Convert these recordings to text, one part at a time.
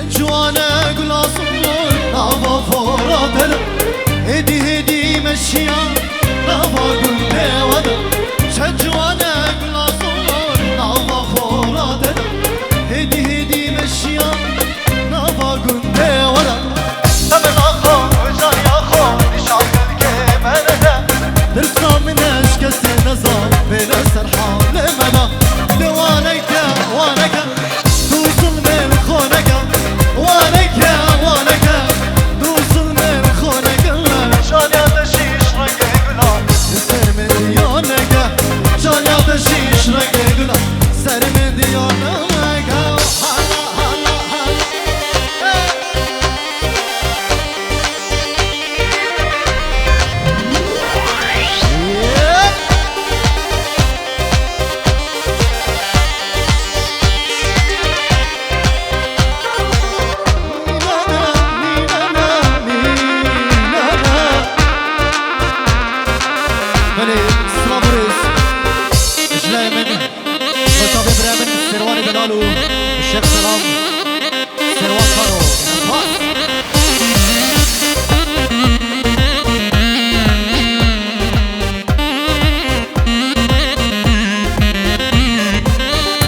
جوانا قلاصور نافا فورادنا هدي هدي مشيا نافا قلبي ودا جوانا قلاصور نافا فورادنا هدي هدي مشيا نافا قلبي ودا أمن أخو وجان يا أخو نشعر الكيمانة تلقى من أشكس نظام بين السرحان لمنا لوانك وانك توصل من خونك وانك وانك توصل من خونك شان يعطشيش رقي قلا سر من ديانك شان يعطشيش رقي قلا سر من ديانك الشيخ سلام سروان خارو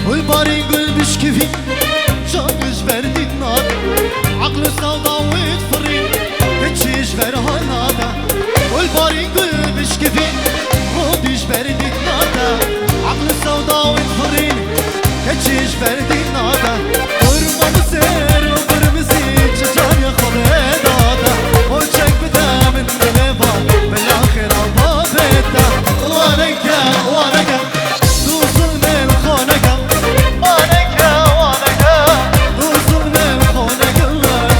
والباري قل بشكفي شاقش فردي النار عقل السودا ويتفرين كتشيش فرها نادا والباري قل بشكفي روديش فردي النار عقل السودا ويتفرين كتشيش فردي نادا ورمان سير وبرمزي جان يا خبي دادا وجهك بدا من غلبا بالاخر عبابتا وانك وانك توصل من خونك وانك وانك توصل من خونك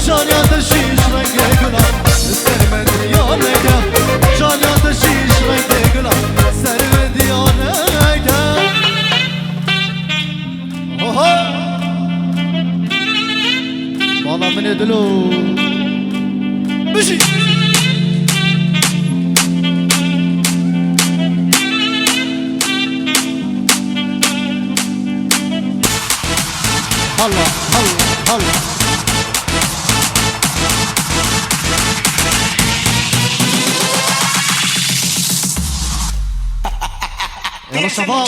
جان يا تشيش رنقي قلا سر من ديانك جان يا تشيش رنقي قلا سر من ديانك والله من يدلو مشي هلا هلا هلا يلا شباب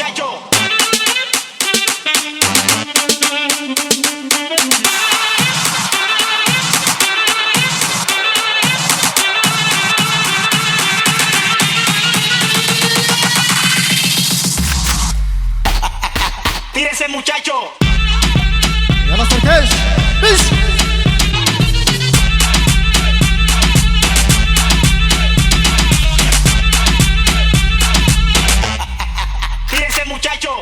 ¡Tírese, muchacho! يلا سركش بش ¡Tírese, muchacho!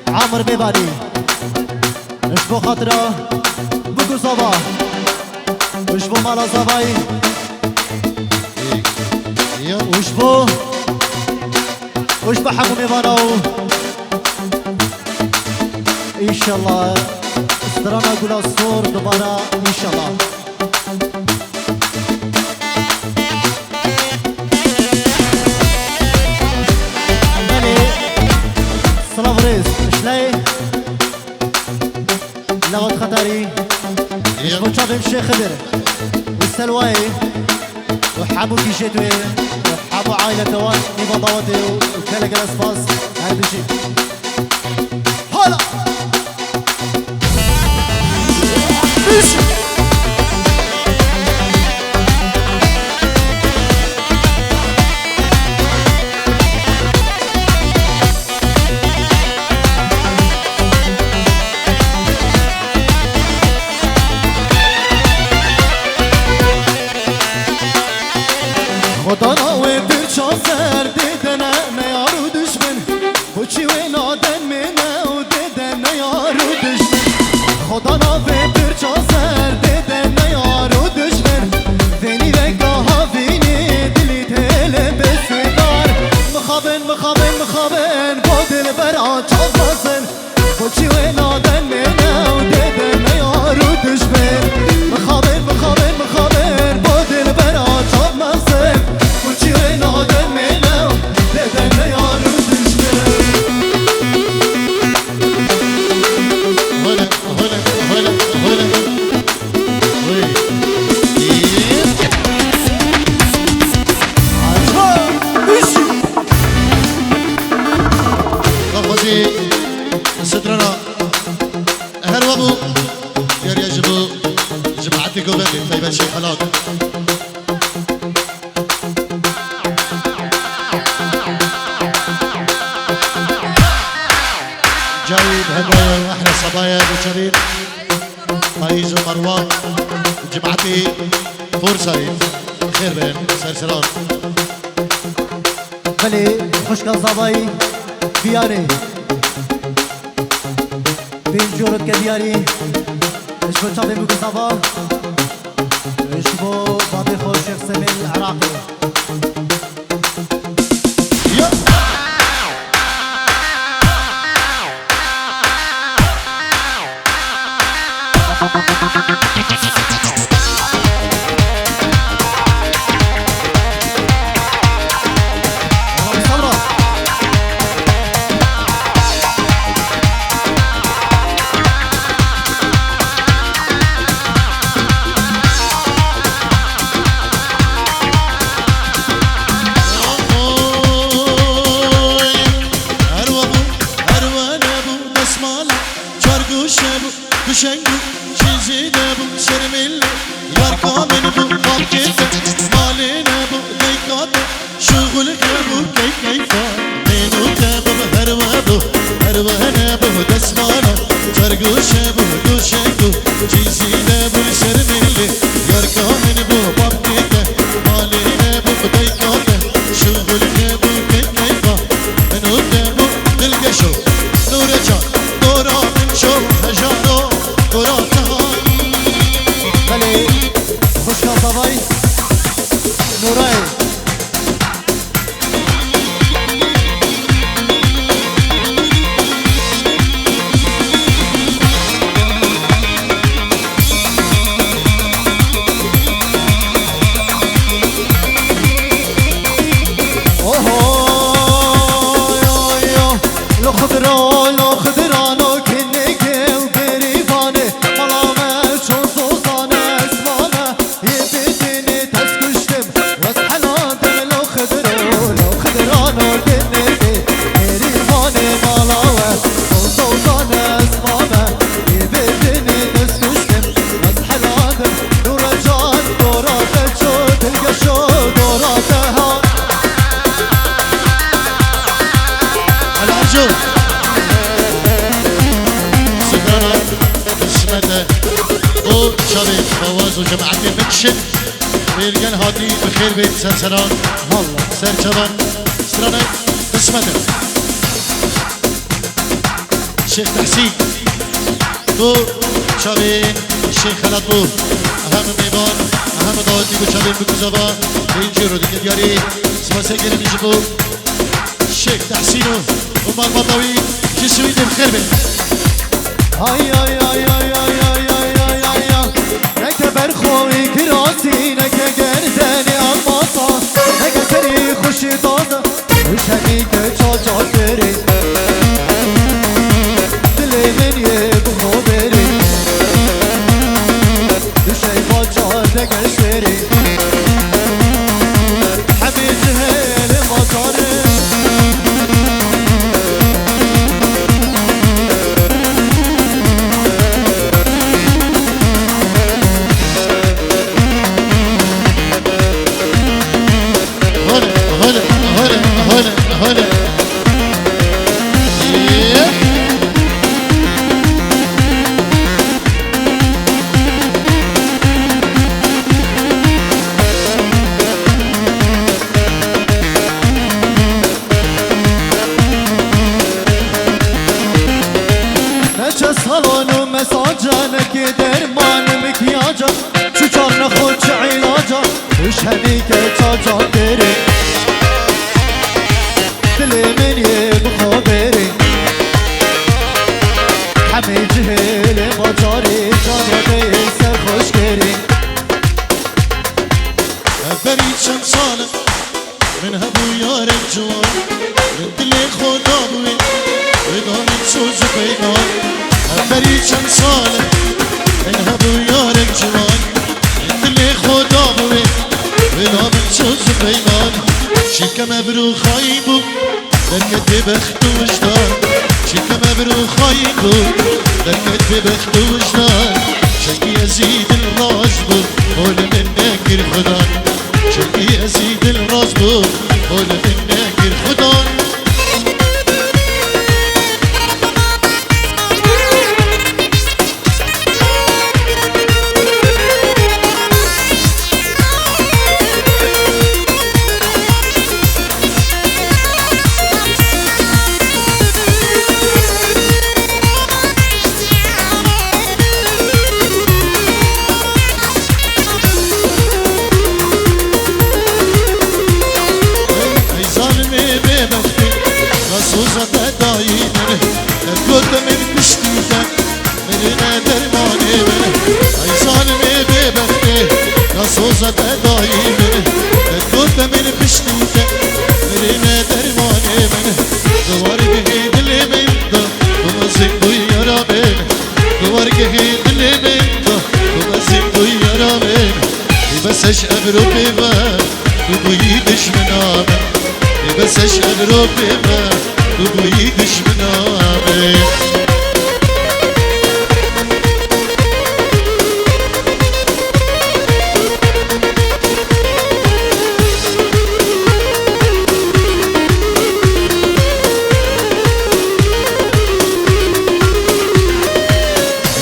عمر بيباني اش بو خاطره بوكو صباح وش بو مالا صباي وش بو وش بحبوا ميبانو ان شاء الله استرانا قول الصور دوباره ان شاء الله صلافريز شلاي لغت خطري وشاب مشي خضر والسلواي وحابو كيشيتوي وحابو عائلة توان نبضاوتي وكلا جلاس باص هذا الشيء هلا خدانا و برچا سر دیدنه نیارو دشمن خوچی و نادن منه و دیدن نیارو دشمن خدانا و برچا سر دیدن نیارو دشمن وینی رگاها وینی دلی تل بسیدار مخابن با دل برا چاقاسن خوچی و نادن منه و دیدن نیارو دشمن مخابن با دل برا چاقاسن سترنا هر وابو يا رياجبو جماعتي قوبتي طيب الشيء حلاق جايب هدايا واحنا صبايا بشريف فايز ومروان جماعتي فرصة خير بين سلسلات بلي خوشكا صباي دياري بين جورت كدياري ايش بو تشابي بو صبا ايش بو بابي خوش شيخ سمير العراقي Düşengu, çizine bu, sermille Yar kamen bu, farkete Maline bu, deykate Şuğulke bu, keyfa Menute bu, hervane bu, desmana Çarguşe bu, düşengu Çizine bu, sermille Yar kamen bu, farkete Maline bu, deykate Şuğulke bu, keyfa Menute bu, dilgeşo Nurecan, doranın şov, hejano بلي خوشكا صباي نوراي وجماعتي مكشن بيرجن هاتي بخير بيت سلسلان والله سرچبان استرانه قسمته شيخ تحسين تو شابين الشيخ خلطو اهم ميبان اهم دعوتي بو شابين بكوزابا بينجي رو ديگه دیاری سپاسه گرم میشه الشيخ تحسينو ومال مطوي جسوي بخير به ay ay ay ay ay ay ay ay ay ay neke berxoy kirasi neke gerdeni almasa neke seri خوشی داده وشنی که چاچا بری دل من یه بخو بری دوشی با چار دگش بری همه جهل مطاره هلا نچه سالانو مساجانه که درمان مکیاجا چو چار نخود چه علاجا وش همی که چاچا بری دل من یه بخو بری همه جهل ما جاری جانبه سر خوش گری بري چند ساله من هبو يارك جوان من دلي خدا بوي ودانت سوز بينان بري چند ساله من هبو يارك جوان من دلي خدا بوي ودانت سوز بينان شيكا مبرو خايبو دركت ببخت وجدان شيكا مبرو خايبو دركت ببخت وجدان شكي يزيد الراجبو قول من ناكر خدان شكي يزيد الراجبو قول من ناكر خدان سوزا دایی منه نگرد من پشتیده منه درمانه منه ای ظالمه ببخته سوزا دایی منه نگرد من پشتیده منه درمانه منه دوارگه دل من دا بمزین دوی یارا منه دوارگه دل من دا بمزین دوی یارا منه بسش ابرو بیوه دوی دشمنامه بسش ابرو بیوه دوی دشمنامه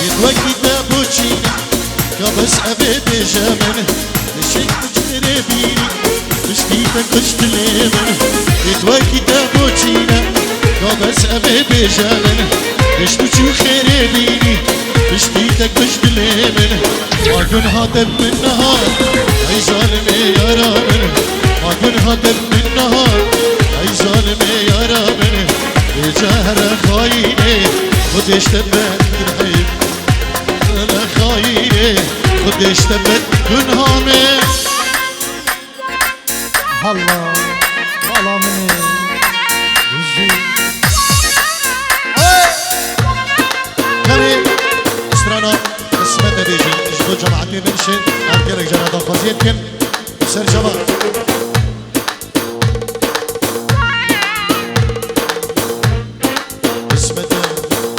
يتوكي دابوچينا كابس أبي بجامن نشيك مجربيني مشتيتك مشتلمن يتوكي دابوچينا كابس أبي بجامن نشتوچو خيربيني مشتيتك مشتلمن ما كن هاتب من نهار أي ظالمي يا رامن ما كن هاتب من نهار أي ظالمي يا رامن بجهر خايني خدش تبت الحب أنا خايني خدش تبت كنهامي الله الله مني وجي كريم استرانا اسمه بيجي جبو جماعتي بنشي أرجلك جنادا فازيتكن سر جماعة اسمته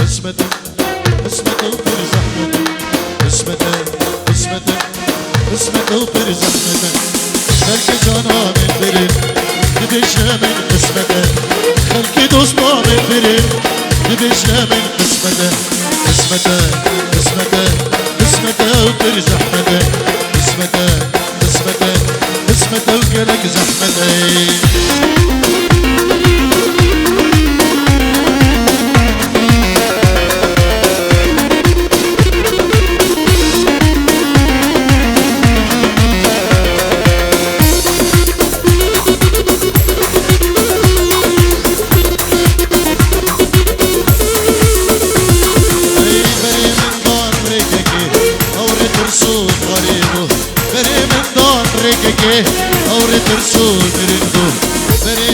اسمته اسمته وفر زحمته اسمته اسمته اسمته وفر زحمته خلق جانا من برد نبشه من اسمته خلق دوست ما من برد نبشه من اسمته اسمته اسمته اسمته وفر زحمته اسمته اسمته اسمته وقلق زحمته غريبو بري من دون رقيقي أوري ترسو ترقدو بري